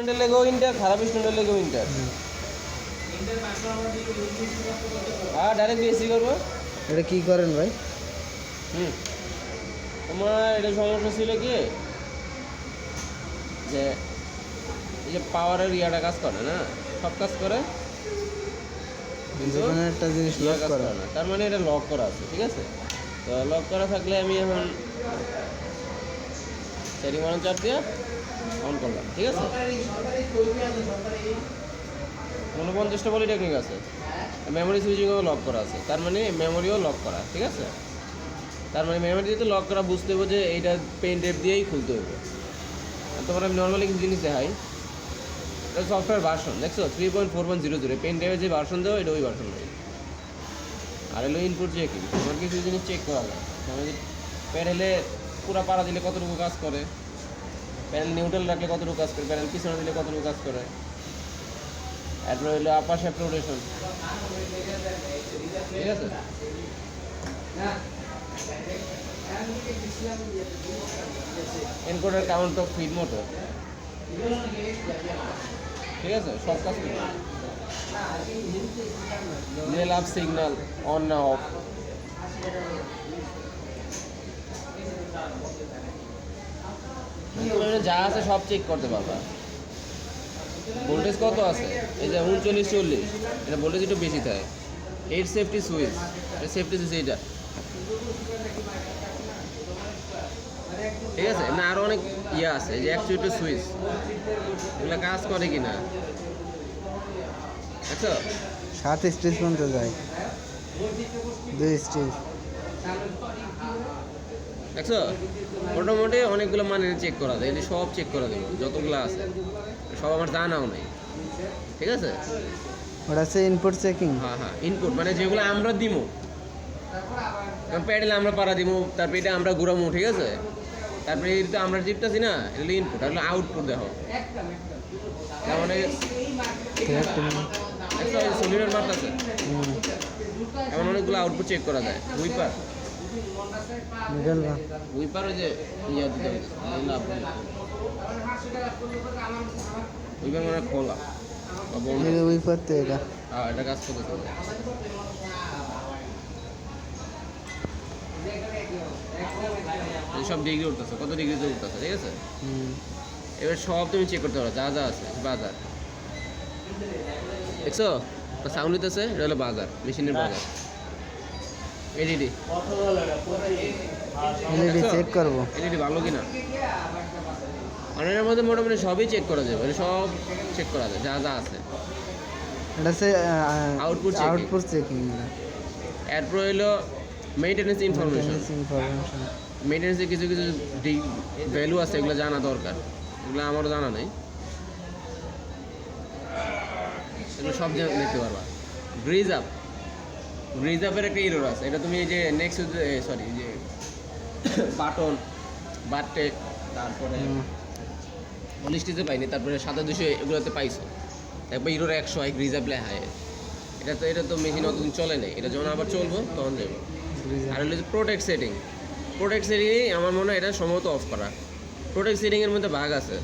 স্টুডেন্টের লেগেও ইন্টার, খারাপ স্টুডেন্টের লেগেও ইন্টার। হ্যাঁ ডাইরেক্ট বিএসসি করবো। এটা কি করেন ভাই? তোমার এটা সমস্যা ছিল কি যে এই যে পাওয়ারের ইয়াটা কাজ করে না, সব কাজ করে কিন্তু একটা জিনিস লক কাজ করে না, তার মানে এটা লক করা আছে, ঠিক আছে। তো লক করা থাকলে আমি এখন সেটিং বাটন চাপ দিয়ে অন করলাম, ঠিক আছে। 49টা পলিটেকনিক আছে, মেমোরি সুইচিংও লক করা আছে, তার মানে মেমোরিও লক করা, ঠিক আছে। তার মানে মেমোরি যদি লক করা বুঝতে হবে যে এইটা পেন টেপ দিয়েই খুলতে হবে। তোমার আমি নর্মালি কিছু জিনিস দেখাই, এটা সফটওয়্যার ভার্সন দেখছো 3.4100, পেন টেপের যে ভার্সন দেবো এটা ওই ভার্সন নেই। আর এলো ইনপুট চেকিং, তোমার কিছু জিনিস চেক করা যায়। প্যানেলে পুরো পাড়া দিলে কতটুকু কাজ করে, প্যানেল নিউট্রাল রাখলে কতটুকু কাজ করে, প্যানেল পিছনে দিলে কতটুকু কাজ করে। এরপরে হলো আপার শ্যাফট রোটেশন, ঠিক আছে। Encoder count of feed motor, ঠিক আছে, সব কাজ করবে। রেল আপ সিগন্যাল অন না অফ, যা আছে সব চেক করতে পারবা। ভোল্টেজ কত আছে, এই যে 39-40, এটা ভোল্টেজ একটু বেশি থাকে। 8 সেফটি সুইচ, এটা সেফটি সুইচ এইটা, ঠিক আছে। না আরও অনেক ইয়ে আছে, এই যে অ্যাকচুয়েটর সুইচ, এগুলো কাজ করে কিনা, আচ্ছা। 7 স্টেজ পর্যন্ত যায়, 2 স্টেজ, দেখছো। মোটামুটি অনেকগুলো মানে চেক করা যায়, এটি সব চেক করা দেবো যতগুলো আছে, সব আমার জানাও নেই, ঠিক আছে। ওটা আছে ইনপুট চেকিং। হ্যাঁ হ্যাঁ, ইনপুট মানে যেগুলো আমরা দিব, প্যাডেলে আমরা পাড়া দিব, তারপরে এটা আমরা ঘুরামো, ঠিক আছে। তারপরে এটা আমরা জিপটাছি না, এটা হলো ইনপুট, আর হলো আউটপুট দেখো। তার মানে সলিডার মার্ক আছে, এমন অনেকগুলো আউটপুট চেক করা যায়। উইপার উইপার ওই যে ইয়া দিতে হবে, উইপার মানে খোলা উইপার তো এটা। হ্যাঁ এটা কাজ করতেছে। সব ডিগ্রি উঠতেছে, কত ডিগ্রিতে উঠতেছে, ঠিক আছে। এবার সব তুমি চেক করতে পারো, যা যা আছে বাজার, দেখছো সাউন্ড দিতেছে, এটা হলো বাজার, মেশিনের বাজার। এলইডি চেক করবো, এলইডি ভালো কিনা। অনেকের মধ্যে মোটামুটি সবই চেক করা যাবে, সব চেক করা যায় যা যা আছে। এটা হচ্ছে আউটপুট চেকিং। এরপর হলো মেইনটেনেন্স ইনফরমেশন। মেইনটেনেন্সের কিছু কিছু ভ্যালু আছে, এগুলো জানা দরকার, এগুলো আমারও জানা নেই, এগুলো সব দেখতে পারবা। গ্রিজ আপের একটা ইরোর আছে, এটা তুমি এই যে নেক্সট সরি যে বাটন বারটেক, তারপরে 19টিতে পাইনি, তারপরে 7-200 এগুলোতে পাইছো। একবার ইরোর 100 গ্রিজ আপ লেখায়, এটা তো মেশিন অতদিন চলে নেই, এটা যখন আবার চলবো তখন যাবো। আর হলো যে প্রোটেক্ট সেটিং আমার মনে হয় এটা সম্ভবত অফ করা। প্রোটেক্ট সেটিংয়ের মধ্যে ভাগ আছে,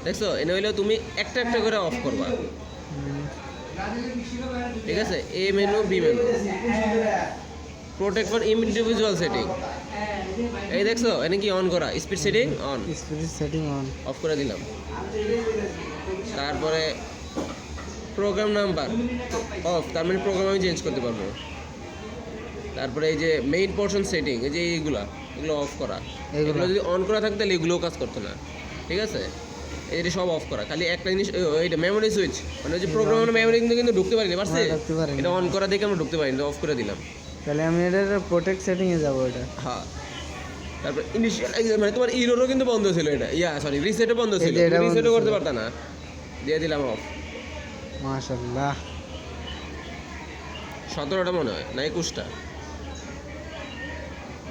দেখছো। এনে হইলেও তুমি একটা একটা করে অফ করবা, ঠিক আছে। A menu, B menu, protect for individual setting, এই দেখছো। এনে কি অন করা, স্পিড সেটিং অন, অফ করে দিলাম। তারপরে প্রোগ্রাম নাম্বার অফ, তার মানে প্রোগ্রাম আমি চেঞ্জ করতে পারবো। তারপরে এই যে মেইন পোর্শন সেটিং, এই যে এগুলো অফ করা, এগুলো যদি অন করা থাকতো তাহলে এগুলোও কাজ করতো না, ঠিক আছে। এটা সব অফ করা, খালি একটা জিনিস এইটা মেমোরি সুইচ, মানে যে প্রোগ্রামের মেমোরি কিন্তু ঢুকতে পারিনি, পারছে। এটা অন করা দেখে আমরা ঢুকতে পারিনি, অফ করে দিলাম। তাহলে আমি এটা প্রোটেক্ট সেটিংয়ে যাবো এটা। হ্যাঁ, তারপর ইনিশিয়াল মানে তোমার ইরোরও কিন্তু বন্ধ ছিল, এটা সরি রিসেটও বন্ধ ছিল, রিসেটও করতে পারতা না, দিয়ে দিলাম অফ। মাশাআল্লাহ, 17টা মনে হয় না 21টা,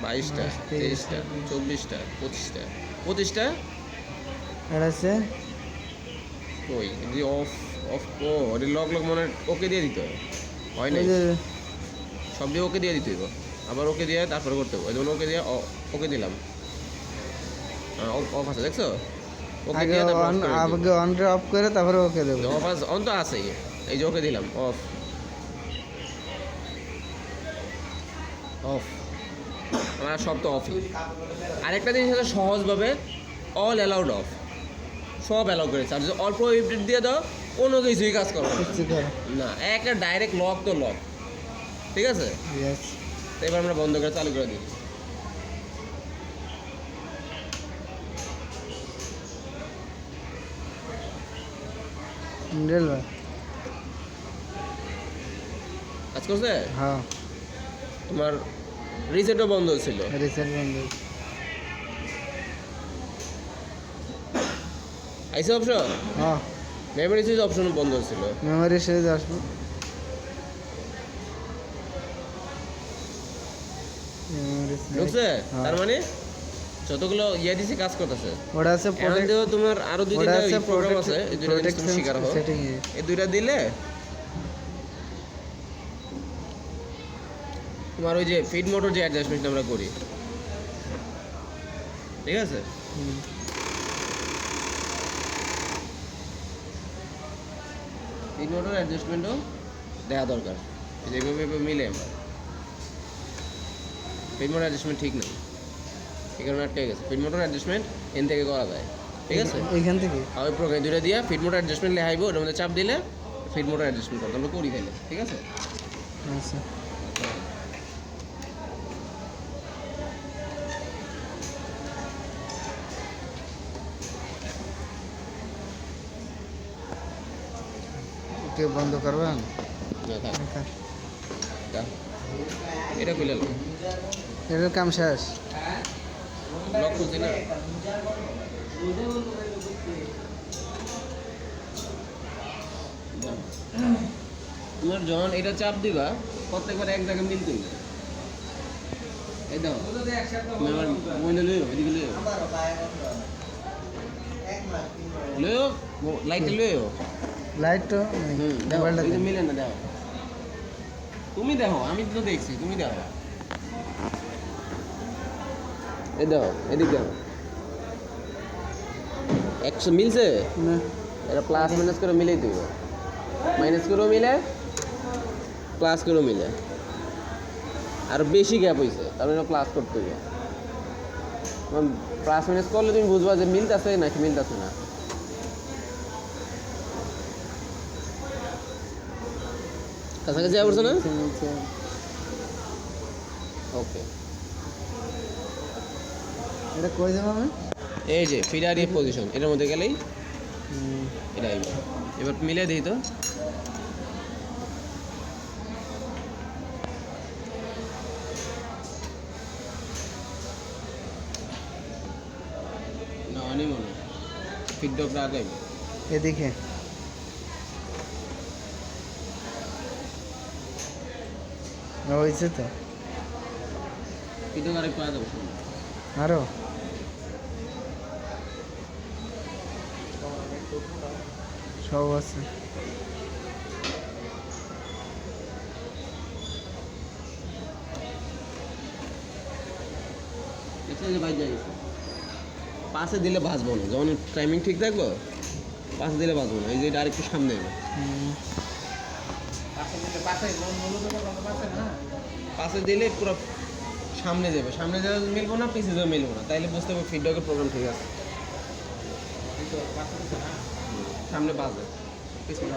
22টা, 23টা, 24টা, 25টা এটা আছে ওই যদি অফ ওটা লক মনে ওকে দিয়ে দিতে হয় না, সব দিয়ে ওকে দিয়ে দিতে হইব, আবার ওকে দিয়ে তারপরে করতে হবে। যেমন ওকে দিয়ে ওকে দিলাম, অফ আছে দেখছো। ওকে আগে দিয়ে তারপর অন off করে আগে অন অফ করে তারপরে ওকে দেবো। অফ অন তো আছেই, এই যে ওকে দিলাম অফ অফ, আমার সব তো অফই। আরেকটা জিনিস হচ্ছে সহজভাবে অল অ্যালাউড অফ, সব অ্যালাউ করেছে। আর যদি অল্প ইপডেট দিয়ে দাও কোনো কিছুই কাজ করবে না। কিচ্ছু করে না, একটা ডাইরেক্ট লক তো লক, ঠিক আছে। ইয়েস। তো এবার আমরা বন্ধ করে চালু করে দিই। মিডল ভাই। কাজ করছে? হ্যাঁ তোমার রিসেটও বন্ধ ছিল। রিসেট বন্ধ। আইসি অপশন, হ্যাঁ মেমোরি সুইচ অপশন বন্ধ ছিল। মেমোরি সুইচ আসবে। মেমোরি সুইচ ঢুকছে? হ্যাঁ। তার মানে যতগুলো ইয়ে দিছি কাজ করতেছে। ওটা আছে এখন তো তোমার আরো দুই ওটা তিনটা আছে প্রোগ্রাম আছে, এই দুইটা জিনিস তুমি শিকার হও। সেটিং এ এই দুইটা দিলে তোমার ওই যে ফিড মোটর যে অ্যাডজাস্টমেন্ট আমরা করি, ঠিক আছে। ফিড মোটর অ্যাডজাস্টমেন্টও দেওয়া দরকার, যেভাবে মিলে আমার ফিড মোটর অ্যাডজাস্টমেন্ট ঠিক নেই, এই কারণে আটকে গেছে। ফিড মোটর অ্যাডজাস্টমেন্ট এন থেকে করা যায়, ঠিক আছে। এইখান থেকে আর ওই প্রোগ্রাম দুইটা দিয়ে ফিড মোটর অ্যাডজাস্টমেন্ট লেখাইবো, ওটার মধ্যে চাপ দিলে ফিড মোটর অ্যাডজাস্টমেন্ট করতে আমরা করি তাইলে, ঠিক আছে। আচ্ছা ওকে বন্ধ করবেন। না, থাক, থাক। এটা খুলে লো, এর কাম শেষ। লক খুলছি না। তোমার যখন এটা চাপ দিবা প্রত্যেকবার এক জায়গায় মিলতে হইবে। এই দাও তুমি আমার মোবাইলে লইও, এদিকে লইও, লইও লাইটটা লইও। লাইট তো দেখো মোবাইলটা এই যে মিলে না, দেখো তুমি দেখো, আমি তো দেখছি, তুমি দেখো। এই দাও, এদিক দেখো, 100 মিলছে। না এটা প্লাস মাইনাস করে মিলেই দিব, মাইনাস করেও মিলে প্লাস করেও মিলে। আর বেশি গ্যাপ হয়েছে তার মানে প্লাস করতে হবে। প্লাস মাইনাস করলে তুমি বুঝবা যে মিলতেছে নাকি মিলতেছে না। কাছাকাছি যাওয়া পড়ছে না? ওকে, এটা কই যাবো আমি? এই যে ফিডার এই পজিশন, এটার মধ্যে গেলেই এটা আইবে। এবার মিলে দিই তো। না অনেক মনে ফিডব্যাকটা আগে আইবে। এদিকে হয়েছে তো ফিডব্যাক আরেকটু আগে যাবো। আরো সব আছে। দেখছেন যে বাইক যাই পাশে দিলে বাঁচবো না, যখন টাইমিং ঠিক থাকবো পাশে দিলে বাঁচবো না। এই যে এটা আরেকটু সামনে এলো, পাশে দিলে পুরো সামনে যাবে, সামনে যাবে মিলবো না, পিছিয়ে যাবে মিলবো না, তাইলে বুঝতে হবে ফিডব্যাকের প্রোগ্রাম ঠিক আছে। সামনে বাজে পিছনে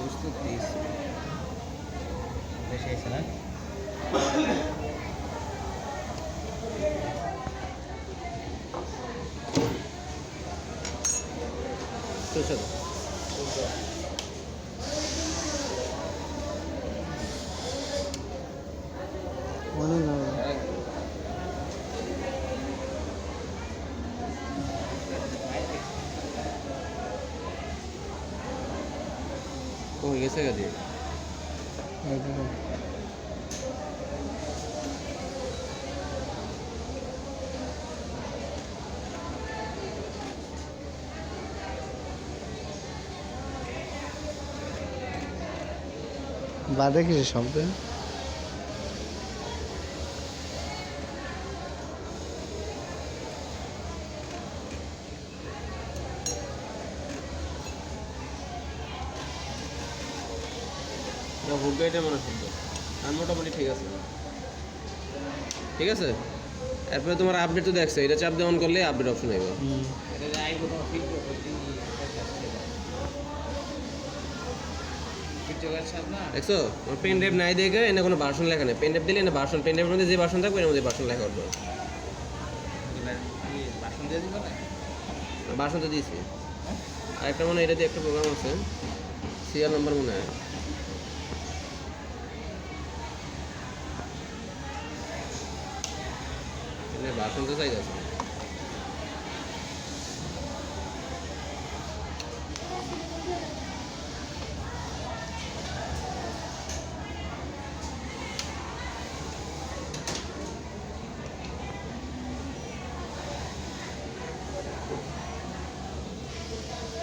বুঝতে দিয়েছি বেশি আছে না। চলো মনে না কমে গেছে গাড়ি। বাদে কিছু শব্দ হুক গাইডে মনে শুনতো আর মোটামুটি ঠিক আছে। ঠিক আছে, এরপরে তোমার আপডেট তো দেখছো, এটা চাপ দিয়ে অন করলে আপডেট অপশন আইব। দেখছো আমার পেন ড্রাইভ নাই দেখে এনে কোনো ভার্সন লেখা নেই। পেন ড্রাইভ দিলে এনে ভার্সন, পেন ড্রাইভের মধ্যে যে ভার্সন থাকবে এর মধ্যে ভার্সন লেখা উঠবে। ভার্সন তো দিয়েছি। আর একটা মনে হয় এটা দিয়ে একটা প্রোগ্রাম আছে, সিরিয়াল নাম্বার মনে হয়। ভার্সন তো চাই আছে।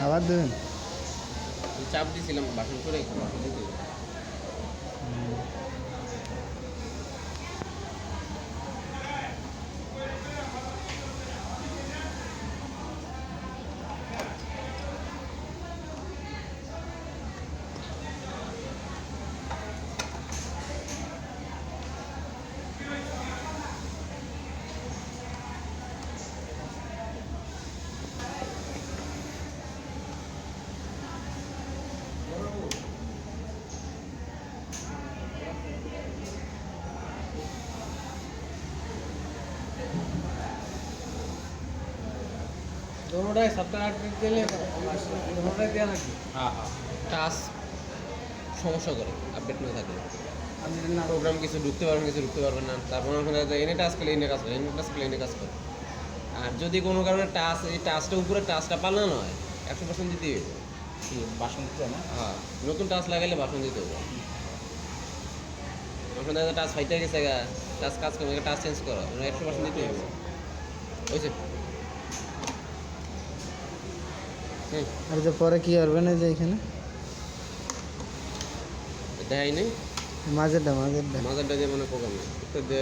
আবার দেবেন চাপ দিয়েছিলাম ভার্সন করে ভার্সন দিতে। दोनोंটাই সফটওয়্যার আপডেট দিলে दोनोंটাই দেয়া নাকি? হ্যাঁ হ্যাঁ, টাচ সমস্যা করে আপডেট না থাকলে। প্রোগ্রাম কিছু ঢুকতে পারবেন, কিছু ঢুকতে পারবেন না। তারপর ওখানে এনে টাচ করলে এনে কাজ করে, এনে টাচ করলে এনে কাজ করে। আর যদি কোনো কারণে টাচ, এই টাচটা উপরে টাচটা পাল্টানো হয় 100% দিতেই হবে। বাসন দিতে না? হ্যাঁ, নতুন টাচ লাগাইলে বাসন দিতে হবে। ওখানে টাচ ফাইটে গেছে, টাচ কাজ করবে, টাচ চেঞ্জ করো, 100% দিতেই হবে। হয়েছে। আর যে পরে কি করবেন এই যে এখানে দেখাই নেই মাঝেরটা মাজারটা দিয়ে মানে প্রোগ্রাম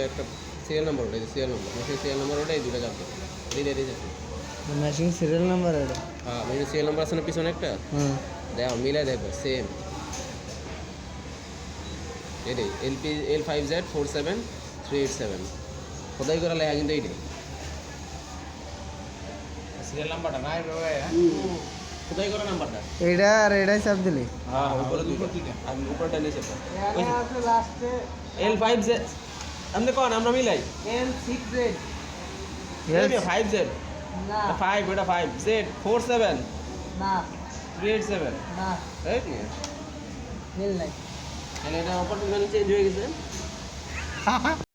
একটা সিরিয়াল নাম্বার ওটাই, serial number machine serial number ওটাই দুটো যাবে। মেশিন সিরিয়াল নাম্বার এটা। হ্যাঁ, মেশিন সিরিয়াল নাম্বার আছে না পিছনে একটা, দেখো মিলাই দেখবে সেম এটাই। L5Z47387 খোদাই করা লেখা কিন্তু এইটাই সিরিয়াল নাম্বারটা নাই রে। খোদাই করা নাম্বারটা। এটা আর এটাই চাপ দিলি। হ্যাঁ, উপরে দুটো আর উপরটা নিচে এখানে আছে লাস্টে L5Z। আপনি কোন আমরা মিলাই L6Z 5Z না 5 এটা 5Z47 না 387 না রাইট নি? মিল নাই। তাহলে এটা অপারেটিং চেঞ্জ হয়ে গেছে।